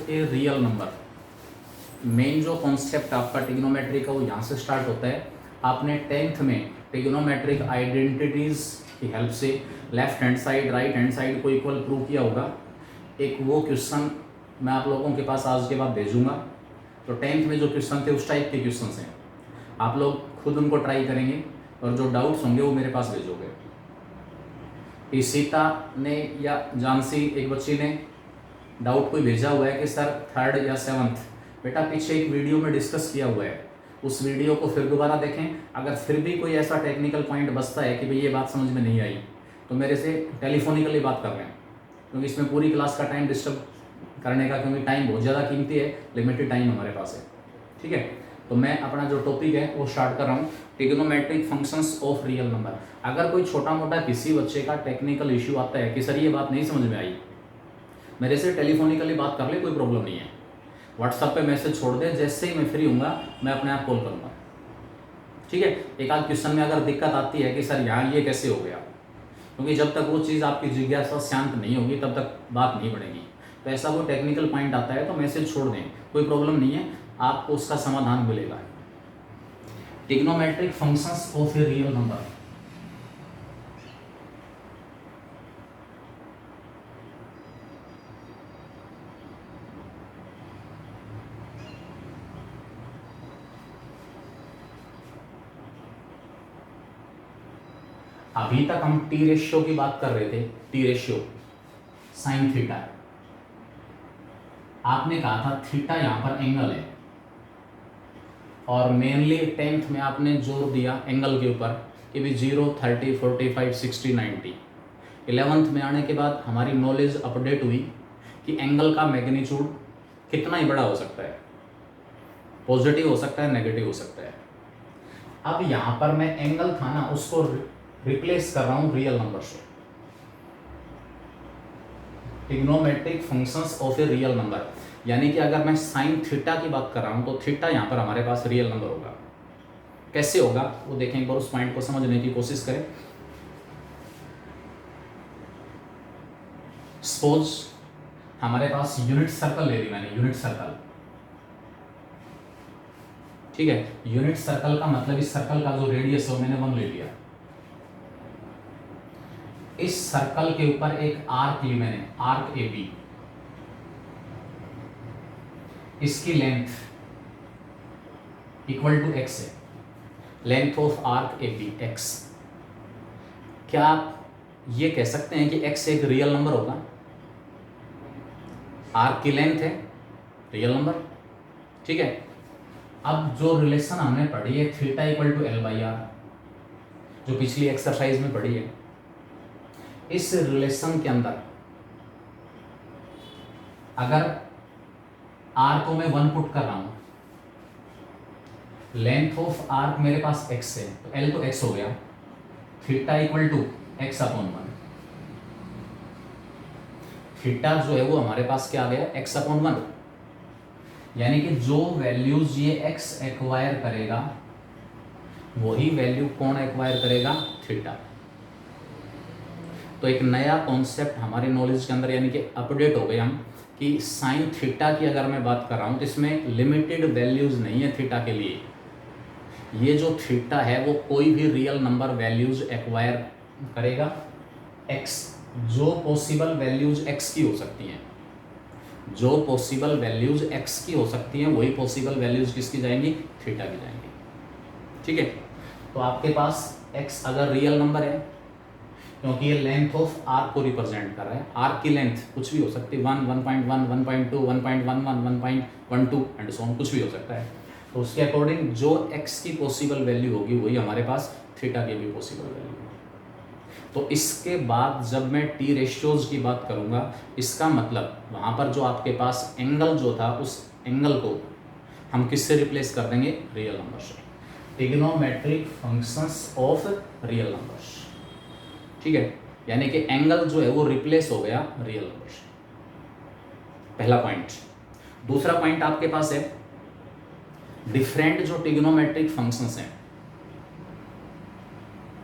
A real number. Main जो concept आपका trigonometry का वो यहाँ से स्टार्ट होता है। आपने 10th में ट्रिग्नोमेट्रिक आइडेंटिटीज की हेल्प से left hand side right hand side को इक्वल प्रूव किया होगा। एक वो क्वेश्चन मैं आप लोगों के पास आज के बाद भेजूंगा। तो 10th में जो क्वेश्चन थे उस टाइप के क्वेश्चन हैं, आप लोग खुद उनको ट्राई करेंगे और जो डाउट्स होंगे वो मेरे पास भेजोगे। कि सीता ने या जानसी एक बच्ची ने डाउट कोई भेजा हुआ है कि सर 3rd या 7th, बेटा पीछे एक वीडियो में डिस्कस किया हुआ है, उस वीडियो को फिर दोबारा देखें। अगर फिर भी कोई ऐसा टेक्निकल पॉइंट बचता है कि भाई ये बात समझ में नहीं आई तो मेरे से टेलीफोनिकली बात कर लें, क्योंकि इसमें पूरी क्लास का टाइम डिस्टर्ब करने का, क्योंकि टाइम बहुत ज़्यादा कीमती है, लिमिटेड टाइम हमारे पास है। ठीक है, तो मैं अपना जो टॉपिक है वो स्टार्ट कर रहा हूँ, trigonometric functions of real number. अगर कोई छोटा मोटा किसी बच्चे का टेक्निकल इश्यू आता है कि सर ये बात नहीं समझ में आई, मेरे से टेलीफोनिकली बात कर ले, कोई प्रॉब्लम नहीं है। व्हाट्सएप पे मैसेज छोड़ दे, जैसे ही मैं फ्री हूँगा मैं अपने आप कॉल करूँगा। ठीक है, एक आध क्वेश्चन में अगर दिक्कत आती है कि सर यहाँ ये कैसे हो गया, क्योंकि जब तक वो चीज़ आपकी जिज्ञासा शांत नहीं होगी तब तक बात नहीं बढ़ेगी। तो ऐसा कोई टेक्निकल पॉइंट आता है तो मैसेज छोड़ दें, कोई प्रॉब्लम नहीं है, आपको उसका समाधान मिलेगा। Trigonometric functions of a real number. अभी तक हम टी रेशियो की बात कर रहे थे, टी रेशियो साइन थीटा। आपने कहा था थीटा यहाँ पर एंगल है, और मेनली 10th में आपने जोर दिया एंगल के ऊपर कि भी 0, 30, 45, 60, 90। 11th में आने के बाद हमारी नॉलेज अपडेट हुई कि एंगल का मैग्नीट्यूड कितना ही बड़ा हो सकता है, पॉजिटिव हो सकता है, नेगेटिव हो सकता है। अब यहाँ पर मैं एंगल था ना, उसको रिप्लेस कर रहा हूँ रियल नंबर से। Trigonometric functions of a real number, यानी कि अगर मैं साइन थीटा की बात कर रहा हूँ तो थीटा यहाँ पर हमारे पास रियल नंबर होगा। कैसे होगा वो देखें, एक बार उस पॉइंट को समझने की कोशिश करें। सपोज हमारे पास यूनिट सर्कल ले ली मैंने, यूनिट सर्कल। ठीक है, यूनिट सर्कल का मतलब इस सर्कल का जो रेडियस है मैंने 1 ले लिया। इस सर्कल के ऊपर एक आर्क ली मैंने, आर्क ए बी। इसकी लेंथ इक्वल टू एक्स है, length of arc A B X. क्या आप ये कह सकते हैं कि एक्स एक रियल नंबर होगा? आर्क की लेंथ है, रियल नंबर। ठीक है, अब जो रिलेशन हमने पढ़ी है theta equal to L by R, जो पिछली एक्सरसाइज में पढ़ी है, इस रिलेशन के अंदर अगर आर को मैं 1 पुट कर रहा हूं, लेंथ ऑफ आर्क मेरे पास x है, तो l तो x हो गया, theta equal to x upon 1। थीटा जो है वो हमारे पास क्या आ गया, x अपॉन 1। यानी कि जो वैल्यूज ये x एक्वायर करेगा वही वैल्यू कौन एक्वायर करेगा, थीटा। तो एक नया कॉन्सेप्ट हमारी नॉलेज के अंदर यानी कि अपडेट हो गए हम कि साइन थीटा की अगर मैं बात कर रहा हूँ तो इसमें लिमिटेड वैल्यूज नहीं है थीटा के लिए। ये जो थीटा है वो कोई भी रियल नंबर वैल्यूज एक्वायर करेगा x। जो पॉसिबल वैल्यूज x की हो सकती हैं, जो पॉसिबल वैल्यूज x की हो सकती हैं वही पॉसिबल वैल्यूज किसकी जाएंगी, थीटा की जाएंगी। ठीक है, तो आपके पास x अगर रियल नंबर है, क्योंकि ये लेंथ ऑफ आर्क को रिप्रेजेंट कर रहा है, आर्क की लेंथ कुछ भी हो सकती है, 1, 1.1, 1.2, 1.11, 1.12 एंड सो ऑन, कुछ भी हो सकता है। तो उसके अकॉर्डिंग जो x की पॉसिबल वैल्यू होगी वही हमारे पास थीटा की भी पॉसिबल वैल्यू होगी। तो इसके बाद जब मैं टी रेशियोज की बात करूंगा, इसका मतलब वहाँ पर जो आपके पास एंगल जो था उस एंगल को हम किससे रिप्लेस कर देंगे, रियल नंबर से। Trigonometric functions of real numbers. ठीक है, यानी कि एंगल जो है वो रिप्लेस हो गया रियल नंबर से, पहला पॉइंट। दूसरा पॉइंट आपके पास है डिफरेंट जो ट्रिग्नोमेट्रिक फंक्शंस हैं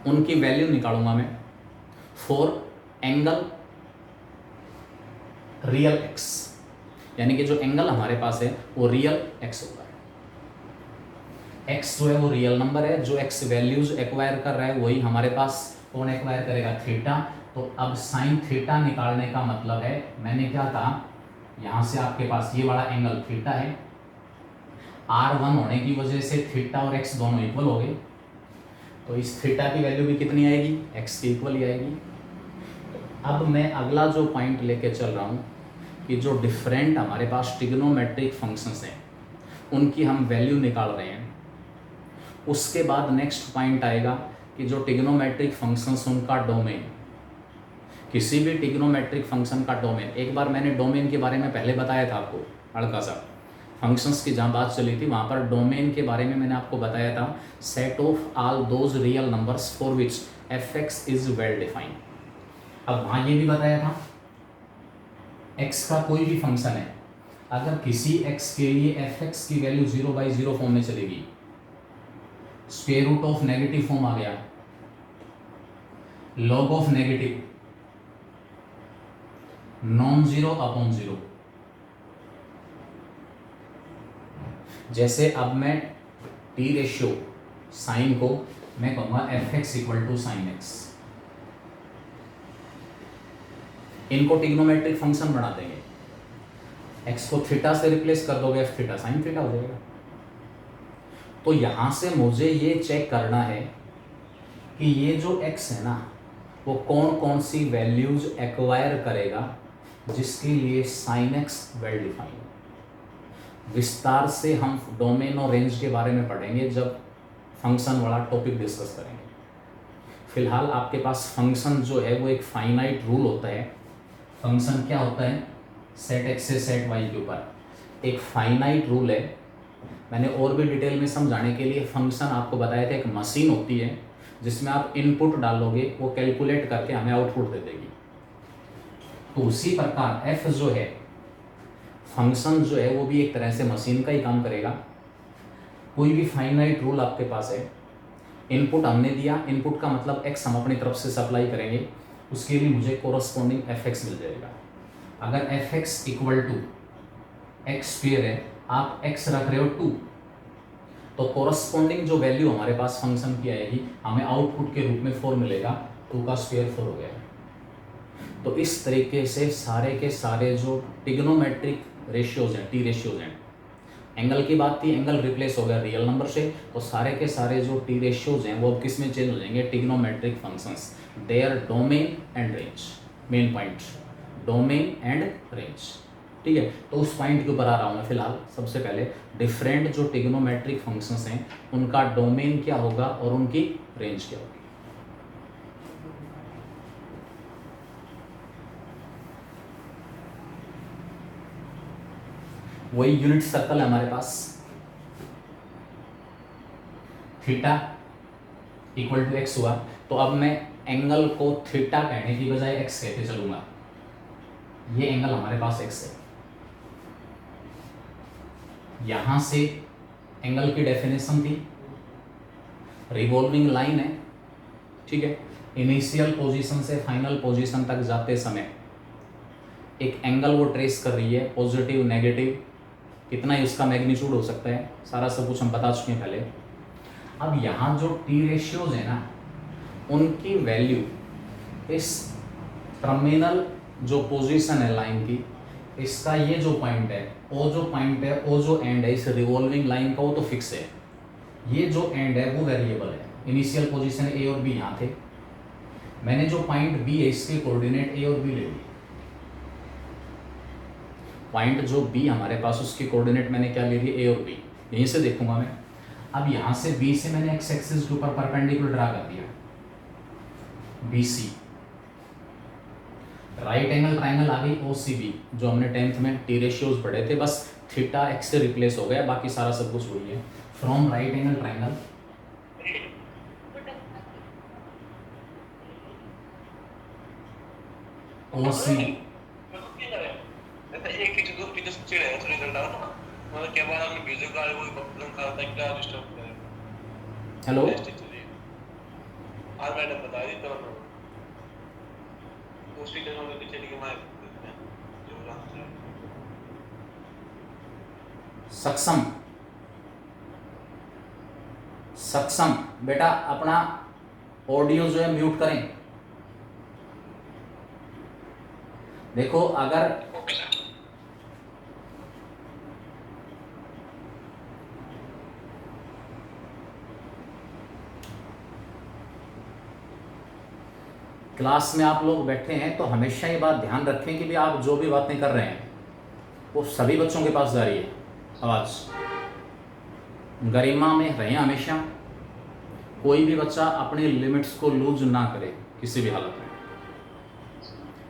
उनकी वैल्यू निकालूंगा मैं फॉर एंगल रियल एक्स। यानी कि जो एंगल हमारे पास है वो रियल एक्स होगा। एक्स जो है वो रियल नंबर है, जो एक्स वैल्यूज एक्वायर कर रहा है वही हमारे पास कौन एक्वायर करेगा, थीटा। तो अब साइन थीटा निकालने का मतलब है, मैंने क्या कहा, यहाँ से आपके पास ये वाला एंगल थीटा है, R1 होने की वजह से थीटा और एक्स दोनों इक्वल हो गए, तो इस थीटा की वैल्यू भी कितनी आएगी, एक्स की इक्वल ही आएगी। अब मैं अगला जो पॉइंट लेके चल रहा हूँ कि जो डिफरेंट हमारे पास ट्रिग्नोमेट्रिक फंक्शंस हैं उनकी हम वैल्यू निकाल रहे हैं। उसके बाद नेक्स्ट पॉइंट आएगा कि जो ट्रिग्नोमेट्रिक फंक्शंस उनका डोमेन, किसी भी ट्रिग्नोमेट्रिक फंक्शन का डोमेन, एक बार मैंने डोमेन के बारे में पहले बताया था आपको, हल्का सा फंक्शंस की जहाँ बात चली थी वहाँ पर डोमेन के बारे में मैंने आपको बताया था, set of all those real numbers for which F x is well defined. अब वहाँ ये भी बताया था एक्स का कोई भी फंक्शन है, अगर किसी एक्स के लिए एफ एक्स की वैल्यू 0/0 फॉर्म में चलेगी, square root of negative form आ गया, log of negative, non zero upon zero. जैसे अब मैं टी रेशियो साइन को मैं कहूँगा f x equal to sine x, इनको ट्रिग्नोमेट्रिक फंक्शन बना देंगे, एक्स को थीटा से रिप्लेस कर दोगे, एफ थीटा साइन थीटा हो जाएगा। तो यहाँ से मुझे ये चेक करना है कि ये जो एक्स है ना वो कौन कौन सी वैल्यूज एक्वायर करेगा जिसके लिए साइन एक्स वेल डिफाइंड। विस्तार से हम डोमेन और रेंज के बारे में पढ़ेंगे जब फंक्शन वाला टॉपिक डिस्कस करेंगे। फिलहाल आपके पास फंक्शन जो है वो एक फाइनाइट रूल होता है। फंक्शन क्या होता है, सेट एक्स से सेट वाई के ऊपर एक फाइनाइट रूल है। मैंने और भी डिटेल में समझाने के लिए फंक्शन आपको बताया था, एक मशीन होती है जिसमें आप इनपुट डालोगे वो कैलकुलेट करके हमें आउटपुट दे देगी। तो उसी प्रकार एफ जो है फंक्शन जो है वो भी एक तरह से मशीन का ही काम करेगा। कोई भी फाइनाइट रूल आपके पास है, इनपुट हमने दिया, इनपुट का मतलब एक्स हम अपनी तरफ से सप्लाई करेंगे, उसके लिए मुझे कोरस्पॉन्डिंग एफ एक्स मिल जाएगा। अगर F x equal to X square है, आप एक्स रख रहे हो 2, तो कोरस्पॉन्डिंग जो वैल्यू हमारे पास फंक्शन की आएगी हमें आउटपुट के रूप में 4 मिलेगा, 2 का स्क्वायर 4 हो गया। तो इस तरीके से सारे के सारे जो ट्रिग्नोमेट्रिक रेशियोज हैं, टी रेशियोज हैं, एंगल की बात थी, एंगल रिप्लेस हो गया रियल नंबर से, तो सारे के सारे जो टी रेशियोज हैं वो अब किस में चेंज हो जाएंगे, trigonometric functions, there domain and range. Main point domain and range, ठीक है। तो उस पॉइंट के ऊपर आ रहा हूँ मैं फिलहाल। सबसे पहले डिफरेंट जो ट्रिग्नोमेट्रिक फंक्शंस हैं उनका डोमेन क्या होगा और उनकी रेंज क्या होगी। वही यूनिट सर्कल है हमारे पास, थीटा इक्वल टू एक्स हुआ, तो अब मैं एंगल को थीटा कहने की बजाय एक्स कहते चलूंगा। ये एंगल हमारे पास एक्स है, यहां से एंगल की डेफिनेशन थी, रिवॉल्विंग लाइन है, ठीक है। इनिशियल पोजीशन से फाइनल पोजीशन तक जाते समय एक एंगल वो ट्रेस कर रही है, पॉजिटिव नेगेटिव, कितना ही उसका मैग्नीट्यूड हो सकता है, सारा सब कुछ हम बता चुके हैं पहले। अब यहाँ जो टी रेशियोज है ना उनकी वैल्यू इस टर्मिनल जो पोजीशन है लाइन की, इसका ये जो पॉइंट है, ओ जो पॉइंट है, ओ जो एंड है इस रिवॉल्विंग लाइन का, वो तो फिक्स है। ये जो एंड है वो वेरिएबल है। इनिशियल पोजीशन ए और बी यहाँ थे, मैंने जो पॉइंट बी है इसके कोऑर्डिनेट ए और बी ले लिए। पॉइंट जो बी हमारे पास उसकी कोऑर्डिनेट मैंने क्या ले लिए, ए और बी, यहीं से देखूंगा मैं। अब यहाँ से बी से मैंने एक्स एक्सिस के ऊपर परपेंडिकुलर ड्रा कर दिया, B C, right angle triangle आ गई ओ सी बी, जो हमने 10th में टी रेशियोज पढ़े थे, बस थीटा एक्स से रिप्लेस हो गया, बाकी सारा सब कुछ वही है। From right angle triangle O C, hello Saksham, Saksham. बेटा अपना ऑडियो जो है म्यूट करें। देखो अगर क्लास में आप लोग बैठे हैं तो हमेशा ये बात ध्यान रखें कि भी आप जो भी बातें कर रहे हैं वो सभी बच्चों के पास जा रही है आवाज़। गरिमा में रहें हमेशा, कोई भी बच्चा अपने लिमिट्स को लूज ना करे किसी भी हालत में।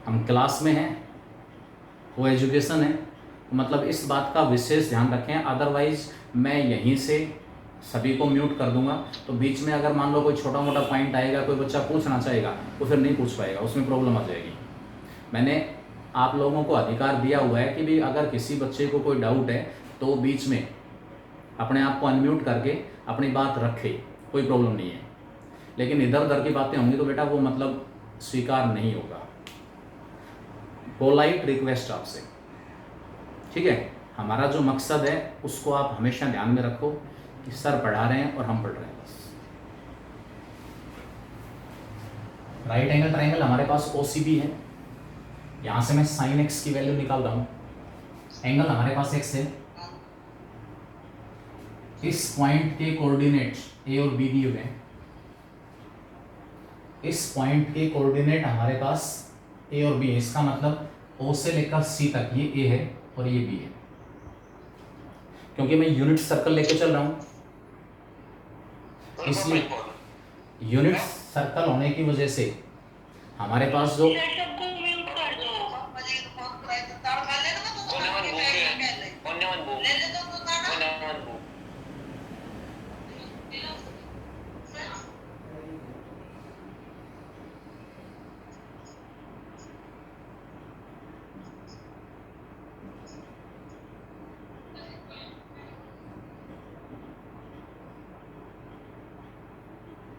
हम क्लास में हैं, वो एजुकेशन है, मतलब इस बात का विशेष ध्यान रखें। अदरवाइज मैं यहीं से सभी को म्यूट कर दूंगा, तो बीच में अगर मान लो कोई छोटा मोटा पॉइंट आएगा, कोई बच्चा पूछना चाहेगा तो फिर नहीं पूछ पाएगा, उसमें प्रॉब्लम आ जाएगी। मैंने आप लोगों को अधिकार दिया हुआ है कि भी अगर किसी बच्चे को कोई डाउट है तो वो बीच में अपने आप को अनम्यूट करके अपनी बात रखे, कोई प्रॉब्लम नहीं है। लेकिन इधर उधर की बातें होंगी तो बेटा वो मतलब स्वीकार नहीं होगा। पोलाइट रिक्वेस्ट आपसे, ठीक है। हमारा जो मकसद है उसको आप हमेशा ध्यान में रखो कि सर पढ़ा रहे हैं और हम पढ़ रहे हैं बस। राइट एंगल ट्राइंगल हमारे पास OCB है, यहाँ से मैं sin x की वैल्यू निकाल रहा हूँ। एंगल हमारे पास x है, इस पॉइंट के कोऑर्डिनेट A और B दिए हुए हैं। इस पॉइंट के कोऑर्डिनेट हमारे पास A और B है, इसका मतलब O से लेकर C तक ये A है और ये B है। क्योंकि मैं यूनिट सर्कल लेके चल रहा हूँ, इसलिए यूनिट सर्कल होने की वजह से हमारे पास जो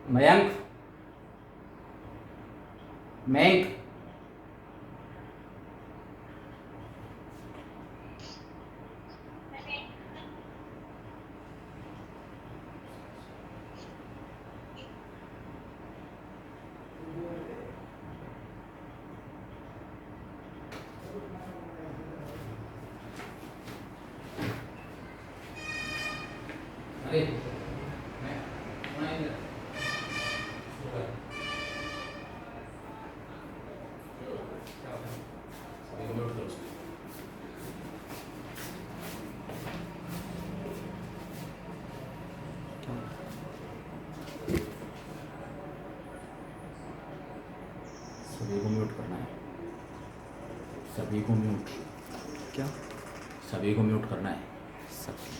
मयंक, मयंक अरे सभी को म्यूट करना है, सभी को म्यूट, क्या सभी को म्यूट करना है। सब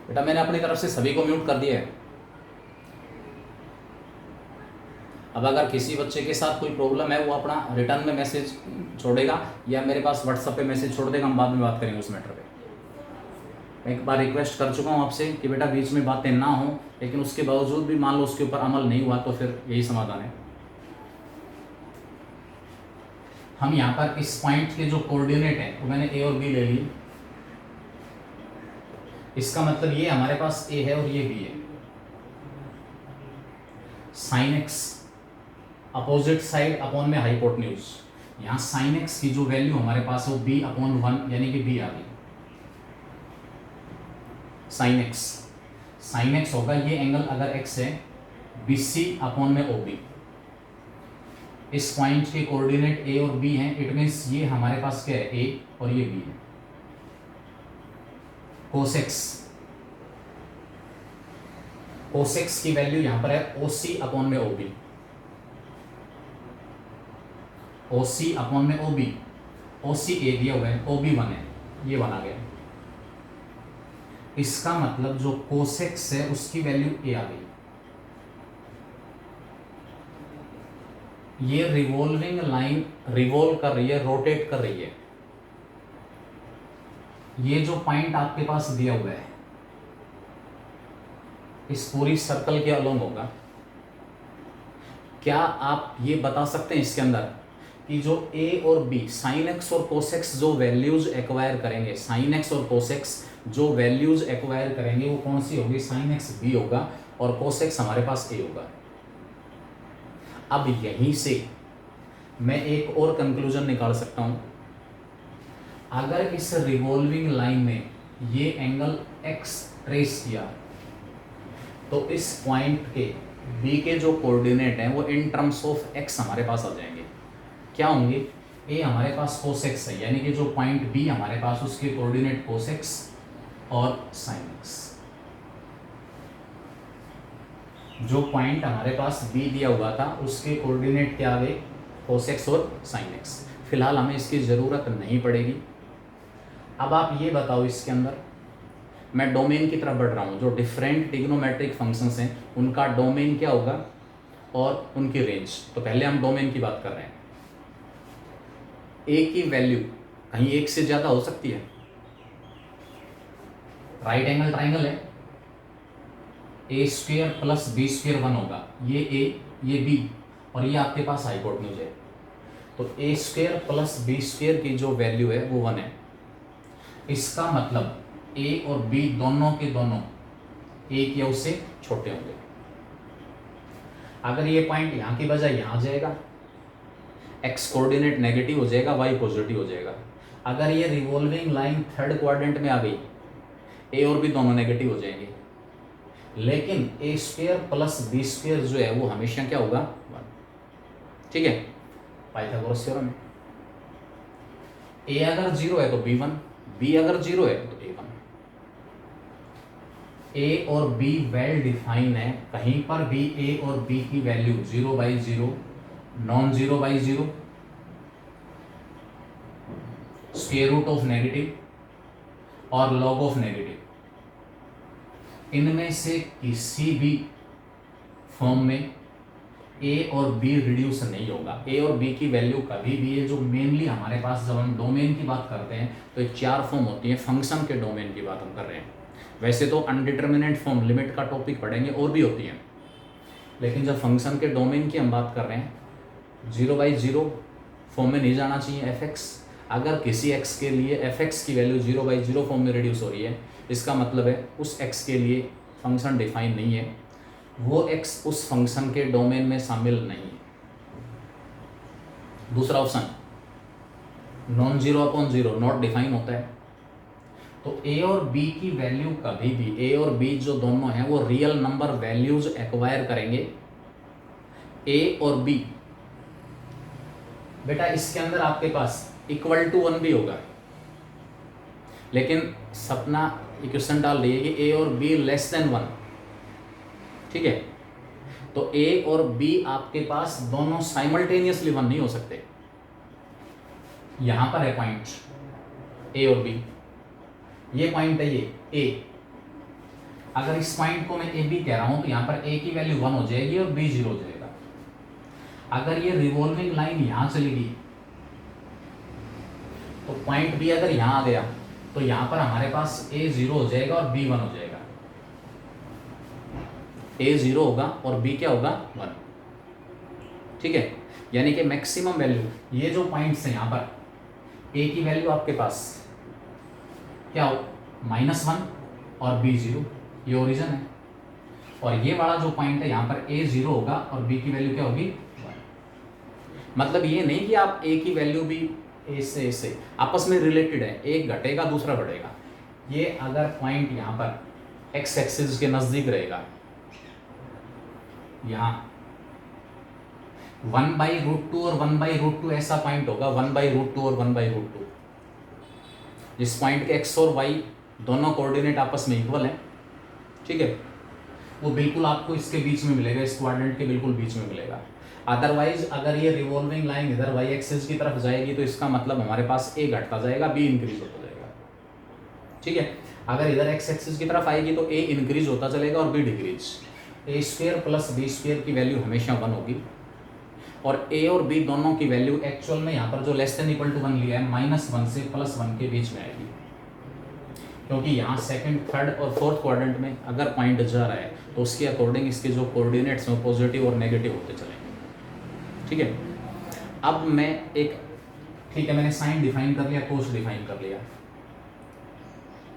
बेटा मैंने अपनी तरफ से सभी को म्यूट कर दिया है। अब अगर किसी बच्चे के साथ कोई प्रॉब्लम है वो अपना रिटर्न में मैसेज छोड़ेगा या मेरे पास व्हाट्सएप पे मैसेज छोड़ देगा, हम बाद में बात करेंगे उस मैटर पे। मैं एक बार रिक्वेस्ट कर चुका हूँ आपसे कि बेटा बीच में बातें ना हो, लेकिन उसके बावजूद भी मान लो उसके ऊपर अमल नहीं हुआ तो फिर यही समाधान है। हम यहाँ पर इस पॉइंट के जो कोऑर्डिनेट है वो मैंने A और B ले ली, इसका मतलब ये हमारे पास A है और ये B है। sin x opposite side upon में हाइपोटेन्यूज, यहाँ sin x की जो वैल्यू हमारे पास है वो B/1 यानी कि B आ गई। sin x होगा ये एंगल अगर x है BC अपॉन में OB। इस पॉइंट के कोऑर्डिनेट A और B हैं, इट मीन्स ये हमारे पास क्या है A और ये B है। cos x की वैल्यू यहाँ पर है OC अपॉन में OB, OC अपॉन में OB, OC A दिया हुआ है, OB 1 है, ये 1 आ गया। इसका मतलब जो cos x है उसकी वैल्यू A आ गई। ये रिवॉल्विंग लाइन रिवॉल्व कर रही है, रोटेट कर रही है। ये जो पॉइंट आपके पास दिया हुआ है इस पूरी सर्कल के अलोंग होगा। क्या आप ये बता सकते हैं इसके अंदर कि जो ए और बी साइन एक्स और कोसेक्स जो वैल्यूज एक्वायर करेंगे, साइन एक्स और कोसेक्स जो वैल्यूज एक्वायर करेंगे वो कौन सी होगी? साइन एक्स बी होगा और कोसेक्स हमारे पास ए होगा। अब यहीं से मैं एक और कंक्लूजन निकाल सकता हूं। अगर इस रिवॉल्विंग लाइन में ये एंगल एक्स ट्रेस किया तो इस पॉइंट के बी के जो कोऑर्डिनेट हैं वो इन टर्म्स ऑफ एक्स हमारे पास आ जाएंगे। क्या होंगे? ए हमारे पास कोसेक्स है, यानी कि जो पॉइंट बी हमारे पास उसके कोऑर्डिनेट कोसेक्स और साइन एक्स। जो पॉइंट हमारे पास बी दिया हुआ था उसके कोऑर्डिनेट क्या आ गए? कोसेक्स और साइन एक्स। फिलहाल हमें इसकी ज़रूरत नहीं पड़ेगी। अब आप ये बताओ, इसके अंदर मैं डोमेन की तरफ बढ़ रहा हूँ। जो डिफरेंट ट्रिग्नोमेट्रिक फंक्शंस हैं उनका डोमेन क्या होगा और उनकी रेंज। तो पहले हम डोमेन की बात कर रहे हैं। ए की वैल्यू कहीं एक से ज़्यादा हो सकती है। राइट एंगल ट्राइंगल है, ए स्क्वेयर प्लस बी स्क्वेयर 1 होगा। ये ए, ये बी और ये आपके पास हाइपोटेन्यूज है। तो ए स्क्वेयर प्लस बी स्क्वेयर की जो वैल्यू है वो 1 है। इसका मतलब ए और बी दोनों के दोनों एक या उससे छोटे होंगे। अगर ये पॉइंट यहाँ की बजाय यहाँ जाएगा, एक्स कोऑर्डिनेट नेगेटिव हो जाएगा, वाई पॉजिटिव हो जाएगा। अगर ये रिवॉल्विंग लाइन थर्ड क्वाड्रेंट में आ गई, ए और बी दोनों नेगेटिव हो जाएंगे। लेकिन ए स्क्वेयर प्लस बी स्क्वेयर जो है वो हमेशा क्या होगा? 1। ठीक है, पाइथागोरस थ्योरम। ए अगर 0 है तो b1, बी अगर 0 है तो a1। ए और बी वेल डिफाइन है, कहीं पर भी ए और बी की value 0/0, non 0/0, square root of negative और लॉग ऑफ नेगेटिव। इनमें से किसी भी फॉर्म में ए और बी रिड्यूस नहीं होगा। ए और बी की वैल्यू कभी भी है, जो मेनली हमारे पास जब हम डोमेन की बात करते हैं तो ये 4 फॉर्म होती है। फंक्शन के डोमेन की बात हम कर रहे हैं। वैसे तो अनडिटर्मिनेट फॉर्म लिमिट का टॉपिक पढ़ेंगे और भी होती हैं, लेकिन जब फंक्शन के डोमेन की हम बात कर रहे हैं 0/0 फॉर्म में नहीं जाना चाहिए एफ एक्स। अगर किसी एक्स के लिए एफ एक्स की वैल्यू 0/0 फॉर्म में रिड्यूस हो रही है, इसका मतलब है उस एक्स के लिए फंक्शन डिफाइन नहीं है, वो एक्स उस फंक्शन के डोमेन में शामिल नहीं है। दूसरा ऑप्शन नॉन 0/0 नॉट डिफाइन होता है। तो ए और बी की वैल्यू कभी भी, ए और बी जो दोनों हैं वो रियल नंबर वैल्यूज एक्वायर करेंगे। ए और बी बेटा इसके अंदर आपके पास =1 भी होगा, लेकिन सपना इक्वेशन डाल रही है कि ए और बी <1। ठीक है, तो ए और बी आपके पास दोनों साइमल्टेनियसली 1 नहीं हो सकते। यहां पर है पॉइंट ए और बी, ये पॉइंट है ये ए। अगर इस पॉइंट को मैं ए बी कह रहा हूं तो यहां पर ए की वैल्यू 1 हो जाएगी और बी 0 हो जाएगा। अगर ये रिवॉल्विंग लाइन यहां चली गई तो पॉइंट बी अगर यहां आ गया तो यहां पर हमारे पास ए 0 हो जाएगा और बी 1 हो जाएगा। ए 0 होगा और बी क्या होगा? 1। ठीक है, यानी कि मैक्सिमम वैल्यू, ये जो पॉइंट्स हैं यहाँ पर ए की वैल्यू आपके पास क्या हो? -1 और बी 0, ये ओरिजिन है। और ये वाला जो पॉइंट है यहाँ पर ए 0 होगा और बी की वैल्यू क्या होगी? 1। मतलब ये नहीं कि आप ए की वैल्यू भी ए से आपस में रिलेटेड है, एक घटेगा दूसरा बढ़ेगा। ये अगर पॉइंट यहाँ पर एक्स एक्सिस के नज़दीक रहेगा, यहाँ 1/√2 और 1/√2 ऐसा पॉइंट होगा, 1/√2 और 1/√2, जिस पॉइंट के एक्स और वाई दोनों कोऑर्डिनेट आपस में इक्वल हैं। ठीक है, वो बिल्कुल आपको इसके बीच में मिलेगा, इस क्वाड्रेंट के बिल्कुल बीच में मिलेगा। अदरवाइज अगर ये रिवॉल्विंग लाइन इधर वाई एक्सिस की तरफ जाएगी तो इसका मतलब हमारे पास ए घटता जाएगा, बी इंक्रीज होता जाएगा। ठीक है, अगर इधर एक्स एक्सिस की तरफ आएगी तो ए इंक्रीज होता चलेगा और b decrease. A square plus b square की वैल्यू हमेशा 1 होगी। और ए और बी दोनों की वैल्यू एक्चुअल में यहाँ पर जो लेस देन इक्वल टू 1 लिया है -1 से +1 के बीच में आएगी, क्योंकि यहाँ सेकंड, थर्ड और फोर्थ क्वाड्रेंट में अगर पॉइंट जा रहा है तो उसके अकॉर्डिंग इसके जो कोऑर्डिनेट्स हैं पॉजिटिव और नेगेटिव होते चलेंगे। ठीक है, अब मैं एक, ठीक है मैंने साइन डिफाइन कर लिया, कोस डिफाइन कर लिया।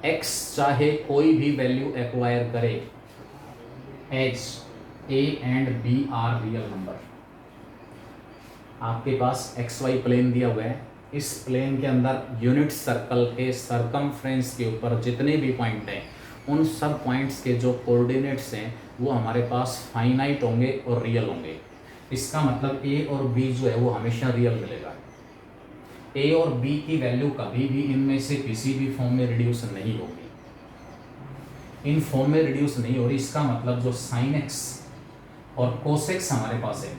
x चाहे कोई भी वैल्यू एक्वायर करे, h, a and b are real number. आपके पास एक्स वाई प्लेन दिया हुआ है, इस प्लेन के अंदर यूनिट सर्कल के सरकमफ्रेंस के ऊपर जितने भी पॉइंट हैं उन सब पॉइंट्स के जो कोऑर्डिनेट्स हैं वो हमारे पास फाइनाइट होंगे और रियल होंगे। इसका मतलब a और b जो है वो हमेशा रियल मिलेगा। a और b की वैल्यू कभी भी इनमें से किसी भी फॉर्म में रिड्यूस नहीं होगी, इन फॉर्म में रिड्यूस नहीं हो रही। इसका मतलब जो साइन x और कोस x हमारे पास है,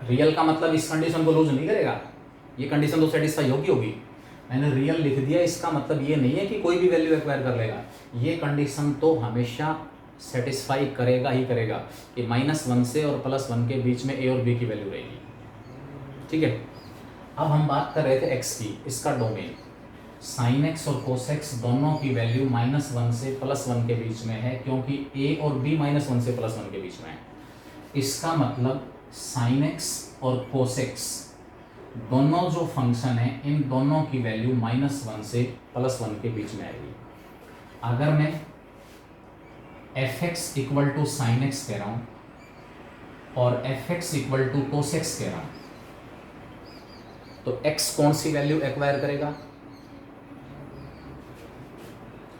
रियल का मतलब इस कंडीशन को लूज नहीं करेगा, ये कंडीशन तो सेटिस्फाई होगी। मैंने रियल लिख दिया, इसका मतलब ये नहीं है कि कोई भी वैल्यू एक्वायर कर लेगा, ये कंडीशन तो हमेशा सेटिस्फाई करेगा ही करेगा कि -1 से और +1 के बीच में a और b की वैल्यू रहेगी। ठीक है, अब हम बात कर रहे थे x की, इसका डोमेन साइन x और कोस x दोनों की वैल्यू -1 से +1 के बीच में है, क्योंकि a और b -1 से +1 के बीच में है। इसका मतलब साइन x और कोस x दोनों जो फंक्शन है इन दोनों की वैल्यू -1 से +1 के बीच में आएगी। अगर मैं f(x) = sin x कह रहा हूं और f(x) = cos x कह रहा हूं, तो x कौन सी वैल्यू एक्वायर करेगा?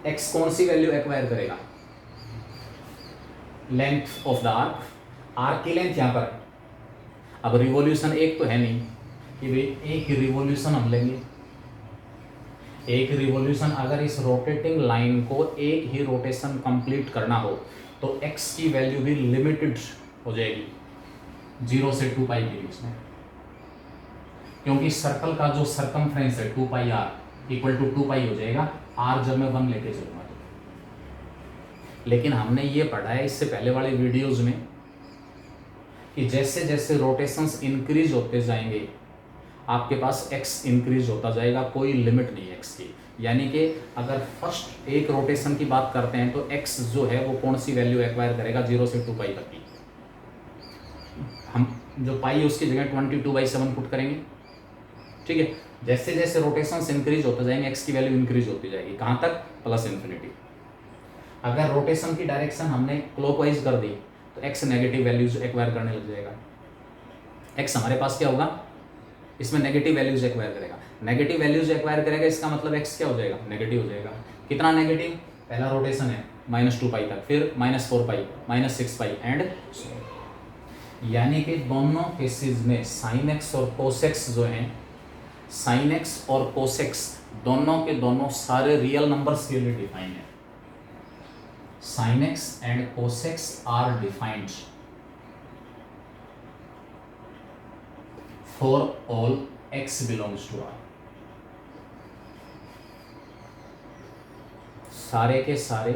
x कौन सी वैल्यू एक्वायर करेगा? Length of the arc, arc की लेंथ यहां पर। अब रिवॉल्यूशन एक तो है नहीं कि भाई एक रिवॉल्यूशन हम लेंगे, एक रिवॉल्यूशन अगर इस रोटेटिंग लाइन को एक ही रोटेशन कंप्लीट करना हो तो x की वैल्यू भी लिमिटेड हो जाएगी 0 से 2 पाई के बीच में, क्योंकि सर्कल का जो सरकमफ्रेंस है 2 पाई r = 2 पाई हो जाएगा, r जब मैं 1 लेके चलूंगा तो। लेकिन हमने ये पढ़ा है इससे पहले वाले वीडियोज में कि जैसे जैसे रोटेशंस इंक्रीज होते जाएंगे आपके पास x इंक्रीज होता जाएगा, कोई लिमिट नहीं है x की। यानी कि अगर फर्स्ट एक रोटेशन की बात करते हैं तो x जो है वो कौन सी वैल्यू एक्वायर करेगा? 0 से 2 पाई तक की। हम जो पाई है उसकी जगह 22/7 पुट करेंगे। ठीक है, जैसे जैसे रोटेशंस इंक्रीज होते जाएंगे x की वैल्यू इंक्रीज होती जाएगी, कहाँ तक? +∞। अगर रोटेशन की डायरेक्शन हमने क्लॉकवाइज कर दी तो x नेगेटिव वैल्यूज एक्वायर करने लग जाएगा। x हमारे पास क्या होगा? इसमें नेगेटिव वैल्यूज एक्वायर करेगा, नेगेटिव वैल्यूज एक्वायर करेगा, इसका मतलब x क्या हो जाएगा? नेगेटिव हो जाएगा। कितना नेगेटिव? पहला रोटेशन है -2 पाई तक, फिर -4 पाई, -6 पाई एंड सो। यानी कि दोनों केसेस में साइन x और कोस x जो हैं, साइन x और कोस x दोनों के दोनों सारे रियल नंबर्स के लिए डिफाइन है। Sine x and cos x are defined for all x belongs to R। सारे के सारे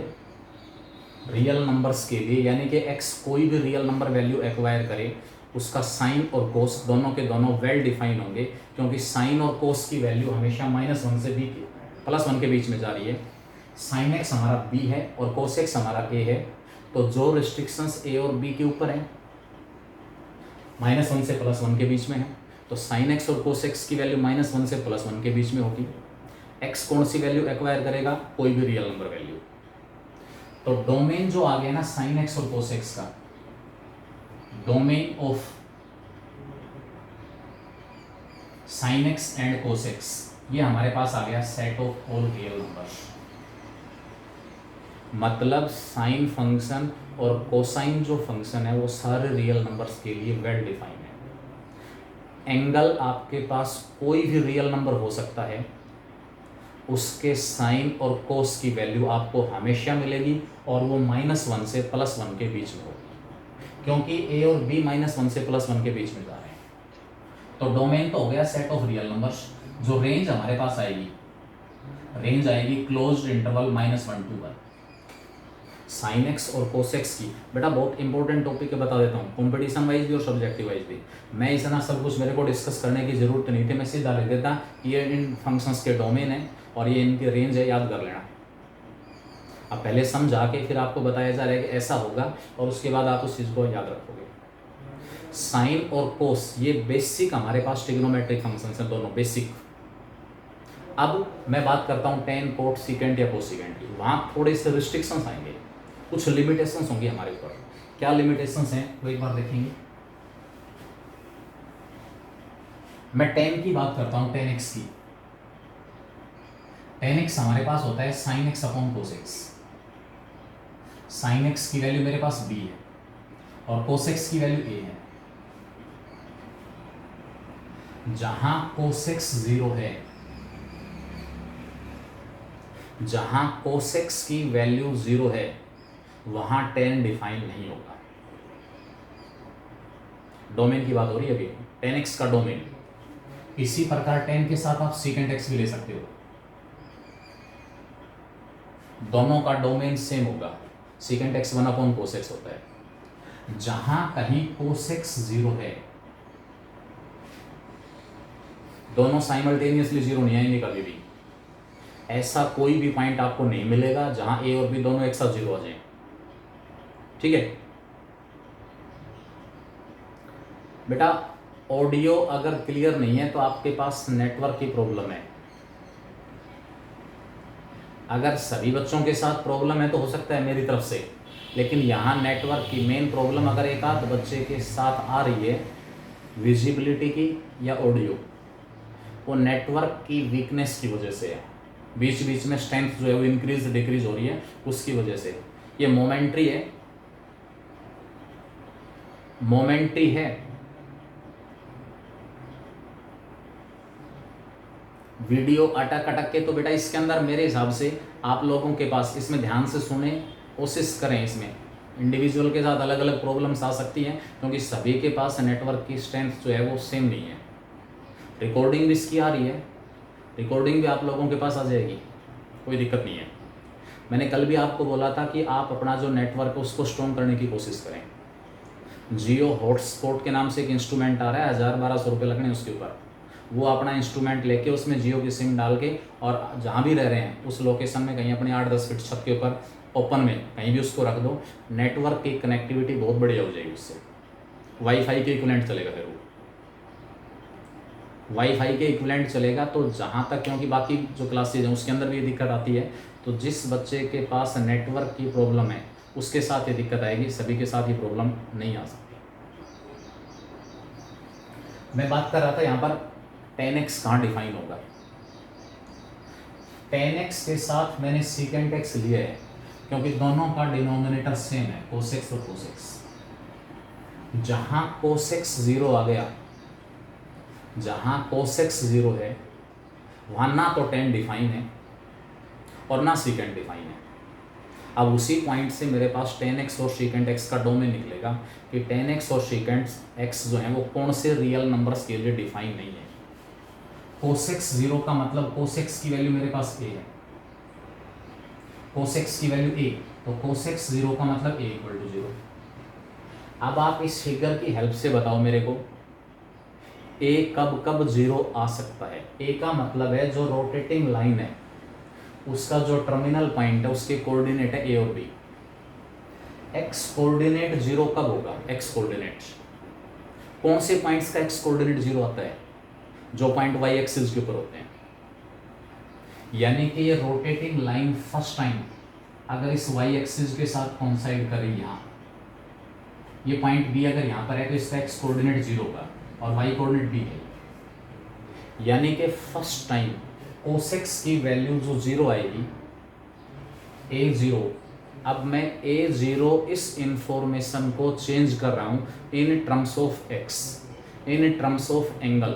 रियल नंबर्स के लिए, यानी कि x कोई भी रियल नंबर वैल्यू एक्वायर करे उसका साइन और कोस दोनों के दोनों वेल डिफाइन होंगे, क्योंकि साइन और कोस की वैल्यू हमेशा -1 से +1 के बीच में जा रही है। साइन x हमारा b है और कोस x हमारा a है, तो जो रिस्ट्रिक्शंस a और b के ऊपर है -1 से +1 के बीच में है, तो साइन x और कोस x की वैल्यू -1 से +1 के बीच में होगी। x कौन सी वैल्यू एक्वायर करेगा? कोई भी रियल नंबर वैल्यू। तो डोमेन जो आ गया ना साइन x और कोस x का, domain of sine x and cos x, ये हमारे पास आ गया set of all real numbers. मतलब साइन फंक्शन और कोसाइन जो फंक्शन है वो सारे रियल नंबर्स के लिए वेल डिफाइंड है। एंगल आपके पास कोई भी रियल नंबर हो सकता है, उसके साइन और कोस की वैल्यू आपको हमेशा मिलेगी और वो -1 से +1 के बीच में होगी, क्योंकि a और b -1 से +1 के बीच में जा रहे हैं। तो डोमेन तो हो गया सेट ऑफ रियल नंबर्स। जो रेंज हमारे पास आएगी, रेंज आएगी closed interval -1 to 1। Sine x और कोस एक्स की, बेटा बहुत इंपॉर्टेंट टॉपिक है, बता देता हूँ, कॉम्पिटिशन वाइज भी और सब्जेक्टिव वाइज भी। मैं इतना सब कुछ मेरे को डिस्कस करने की जरूरत नहीं थी, मैं सीधा लिख देता ये इन फंक्शंस के डोमेन है और ये इनकी रेंज है, याद कर लेना। अब पहले समझा के फिर आपको बताया जा रहा है कि ऐसा होगा और उसके बाद आप उस चीज़ को याद रखोगे। साइन और कोस ये बेसिक हमारे पास ट्रिग्नोमेट्रिक फंक्शंस हैं, दोनों बेसिक। अब मैं बात करता हूँ टेन, कोट, सीकेंट या कोसिकेंट की, वहाँ थोड़े से रिस्ट्रिक्शंस आएंगे, कुछ लिमिटेशंस होंगी हमारे ऊपर। क्या लिमिटेशंस हैं वो एक बार देखेंगे। मैं टेन की बात करता हूँ, टेन एक्स की। टेन एक्स हमारे पास होता है sine x upon cos x. Sine x की वैल्यू मेरे पास बी है और कोस एक्स की वैल्यू ए है। जहां कोस एक्स 0 है, जहां कोस एक्स की वैल्यू 0 है, वहां टेन डिफाइन नहीं होगा। डोमेन की बात हो रही है अभी, टेन एक्स का डोमेन। इसी प्रकार टेन के साथ आप सीकेंट एक्स भी ले सकते हो, दोनों का डोमेन सेम होगा। Secant x 1 upon cos x होता है। जहां कहीं कोस एक्स 0 है, दोनों साइमल्टेनियसली 0 नहीं आएंगे कभी भी। ऐसा कोई भी पॉइंट आपको नहीं मिलेगा जहां ए और बी दोनों एक साथ 0 आ जाए, ठीक है बेटा। ऑडियो अगर क्लियर नहीं है तो आपके पास नेटवर्क की प्रॉब्लम है। अगर सभी बच्चों के साथ प्रॉब्लम है तो हो सकता है मेरी तरफ से, लेकिन यहाँ नेटवर्क की मेन प्रॉब्लम अगर एक आध बच्चे के साथ आ रही है, विजिबिलिटी की या ऑडियो, वो नेटवर्क की वीकनेस की वजह से है। बीच बीच में स्ट्रेंथ जो है वो इंक्रीज डिक्रीज हो रही है, उसकी वजह से। ये मोमेंट्री है, मोमेंट्री है। वीडियो अटक अटक के, तो बेटा इसके अंदर मेरे हिसाब से आप लोगों के पास, इसमें ध्यान से सुने, कोशिश करें। इसमें इंडिविजुअल के साथ अलग अलग प्रॉब्लम्स आ सकती हैं, क्योंकि सभी के पास नेटवर्क की स्ट्रेंथ जो है वो सेम नहीं है। रिकॉर्डिंग भी इसकी आ रही है, रिकॉर्डिंग भी आप लोगों के पास आ जाएगी, कोई दिक्कत नहीं है। मैंने कल भी आपको बोला था कि आप अपना जो नेटवर्क है उसको स्ट्रॉन्ग करने की कोशिश करें। जियो हॉटस्पॉट के नाम से एक इंस्ट्रूमेंट आ रहा है, 1000-1200 रुपये लगने उसके ऊपर। वो अपना इंस्ट्रूमेंट लेके उसमें जियो की सिम डाल के, और जहाँ भी रह रहे हैं उस लोकेशन में कहीं अपने 8-10 फीट छत के ऊपर ओपन में कहीं भी उसको रख दो, नेटवर्क की कनेक्टिविटी बहुत बढ़िया हो जाएगी उससे। वाईफाई के इक्विवेलेंट चलेगा, फिर वो वाईफाई के इक्विवेलेंट चलेगा। तो जहाँ तक, क्योंकि बाकी जो क्लासेज हैं उसके अंदर भी ये दिक्कत आती है, तो जिस बच्चे के पास नेटवर्क की प्रॉब्लम है उसके साथ ये दिक्कत आएगी, सभी के साथ ये प्रॉब्लम नहीं आ सकती। मैं बात कर रहा था यहाँ पर 10x कहाँ डिफाइन होगा। 10x के साथ मैंने सीकेंट एक्स लिया है क्योंकि दोनों का डिनोमिनेटर सेम है, कोस एक्स और कोस एक्स। जहां कोस एक्स 0 आ गया, जहां कोस एक्स 0 है, वहां ना तो 10 डिफाइन है और ना सीकेंट डिफाइन है। अब उसी पॉइंट से मेरे पास 10x और सीकेंट एक्स का डोमेन निकलेगा कि 10x और सीकेंट एक्स जो है वो कौन से रियल नंबर्स के लिए डिफाइन नहीं है। कोस एक्स 0 का मतलब कोस एक्स की वैल्यू मेरे पास a है, कोस एक्स की वैल्यू a, तो कोस एक्स 0 का मतलब a इक्वल टू 0। अब आप इस फिगर की हेल्प से बताओ मेरे को a कब कब 0 आ सकता है। a का मतलब है जो रोटेटिंग लाइन है उसका जो टर्मिनल पॉइंट है उसके कोऑर्डिनेट है a और b। x कोऑर्डिनेट 0 कब होगा, x कोऑर्डिनेट कौन से पॉइंट्स का x कोऑर्डिनेट 0 आता है, जो पॉइंट y एक्सिस के ऊपर होते हैं। यानी कि ये रोटेटिंग लाइन फर्स्ट टाइम अगर इस y एक्सिस के साथ कोइंसाइड कर रही है, यहाँ ये पॉइंट b अगर यहाँ पर है तो इसका x कोऑर्डिनेट 0 का और y कोऑर्डिनेट b है। यानी कि फर्स्ट टाइम कोस एक्स की वैल्यू जो 0 आएगी, a0। अब मैं a0 इस इंफॉर्मेशन को चेंज कर रहा हूँ in terms of x, in terms of angle.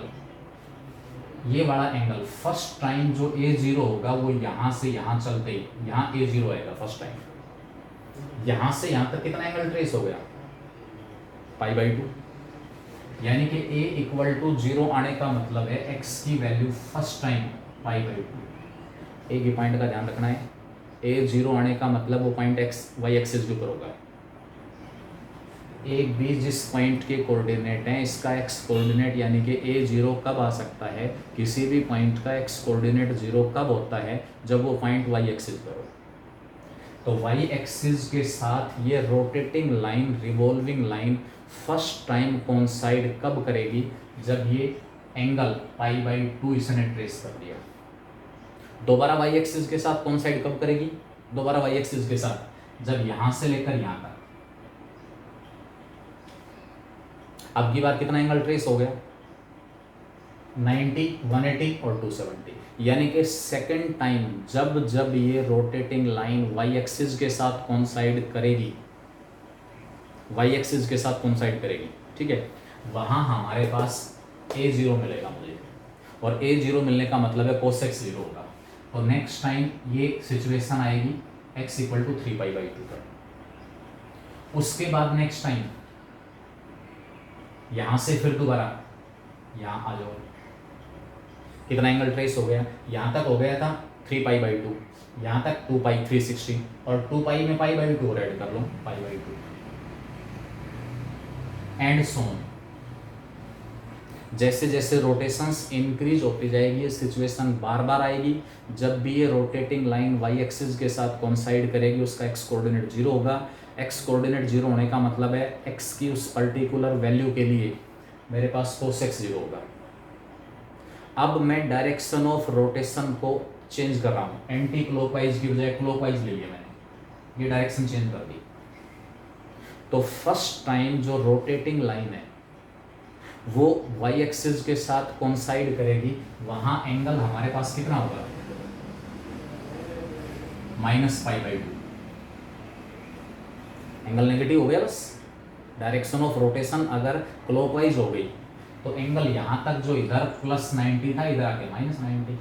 ये वाला एंगल फर्स्ट टाइम जो a0 होगा वो यहाँ से यहाँ चलते ही यहाँ a0 आएगा फर्स्ट टाइम। यहाँ से यहाँ तक कितना एंगल ट्रेस हो गया, π/2। यानी कि a इक्वल टू 0 आने का मतलब है x की वैल्यू फर्स्ट टाइम π/2। एक ही पॉइंट का ध्यान रखना है, A0 आने का मतलब वो पॉइंट एक्स वाई एक्सिस के ऊपर होगा। एक भी जिस पॉइंट के कोऑर्डिनेट हैं इसका एक्स कोऑर्डिनेट यानी कि A0 कब आ सकता है, किसी भी पॉइंट का एक्स कोऑर्डिनेट 0 कब होता है, जब वो पॉइंट वाई एक्सिस पर हो। तो वाई एक्सिस के साथ ये rotating line, revolving line first time coincide कब करेगी, जब ये एंगल π/2 इसने ट्रेस कर दिया। दोबारा वाई एक्सिस के साथ कोइंसाइड कब करेगी, दोबारा वाई एक्सिस के साथ जब यहां से लेकर यहां तक। अब की बार कितना एंगल ट्रेस हो गया, 90, 180 और 270, यानी कि सेकंड टाइम जब जब ये रोटेटिंग लाइन वाई एक्सिस के साथ कोइंसाइड करेगी, वाई एक्सिस के साथ कोइंसाइड करेगी, ठीक है, वहां हमारे पास A0 मिलेगा मुझे, और A0 मिलने का मतलब है cos x 0 होगा। और नेक्स्ट टाइम ये सिचुएशन आएगी x = 3π/2 पर। उसके बाद नेक्स्ट टाइम यहां से फिर दोबारा यहां आ जाओ, कितना एंगल ट्रेस हो गया, यहां तक हो गया था 3π/2, यहां तक 2π 360, और 2π में π/2 और ऐड कर लो π/2 एंड सो ऑन। जैसे जैसे रोटेशंस इंक्रीज होती जाएगी ये सिचुएशन बार बार आएगी, जब भी ये रोटेटिंग लाइन वाई एक्सिस के साथ कोइंसाइड करेगी उसका एक्स कोऑर्डिनेट 0 होगा। एक्स कोऑर्डिनेट 0 होने का मतलब है एक्स की उस पर्टिकुलर वैल्यू के लिए मेरे पास cos x 0 होगा। अब मैं डायरेक्शन ऑफ रोटेशन को चेंज कर रहा हूँ, एंटी क्लॉकवाइज की बजाय क्लॉकवाइज ले लिया मैंने, ये डायरेक्शन चेंज कर दी। तो फर्स्ट टाइम जो रोटेटिंग लाइन है वो वाई एक्सिस के साथ कोइंसाइड करेगी, वहां एंगल हमारे पास कितना होगा, -π/2, एंगल नेगेटिव हो गया। बस डायरेक्शन ऑफ रोटेशन अगर क्लॉकवाइज हो गई तो एंगल यहां तक जो इधर +90 था इधर आके -90।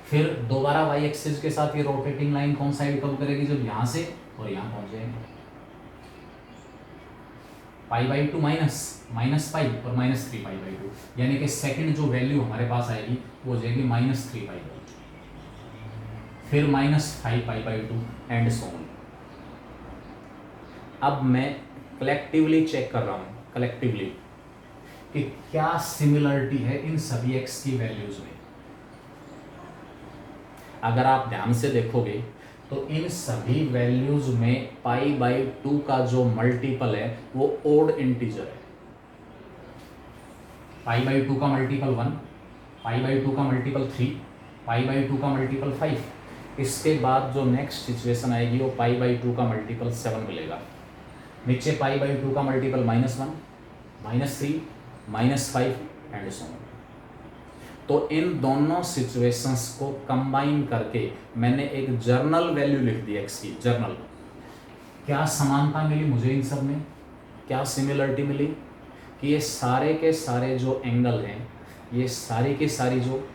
फिर दोबारा वाई एक्सिस के साथ ये रोटेटिंग लाइन कोइंसाइड कब करेगी, जब यहां से और यहां पहुंच जाएंगे, π/2 -π और -3π/2, यानी कि सेकंड जो वैल्यू हमारे पास आएगी वो हो जाएगी -3π/2, फिर -5π/2 एंड सो ऑन। अब मैं कलेक्टिवली चेक कर रहा हूं, कलेक्टिवली कि क्या सिमिलरिटी है इन सभी एक्स की वैल्यूज में। अगर आप ध्यान से देखोगे तो इन सभी वैल्यूज में π/2 का जो मल्टीपल है वो ओड इंटीजर है। π/2 का मल्टीपल 1, π/2 का मल्टीपल 3, π/2 का मल्टीपल 5। इसके बाद जो नेक्स्ट सिचुएशन आएगी वो π/2 का मल्टीपल 7 मिलेगा। नीचे π/2 का मल्टीपल -1, -3, -5 एंड सो ऑन। तो इन दोनों सिचुएशंस को कंबाइन करके मैंने एक जर्नल वैल्यू लिख दी एक्स की, जर्नल। क्या समानता मिली मुझे इन सब में, क्या सिमिलरिटी मिली कि ये सारे के सारे जो एंगल हैं, ये सारी की सारी जो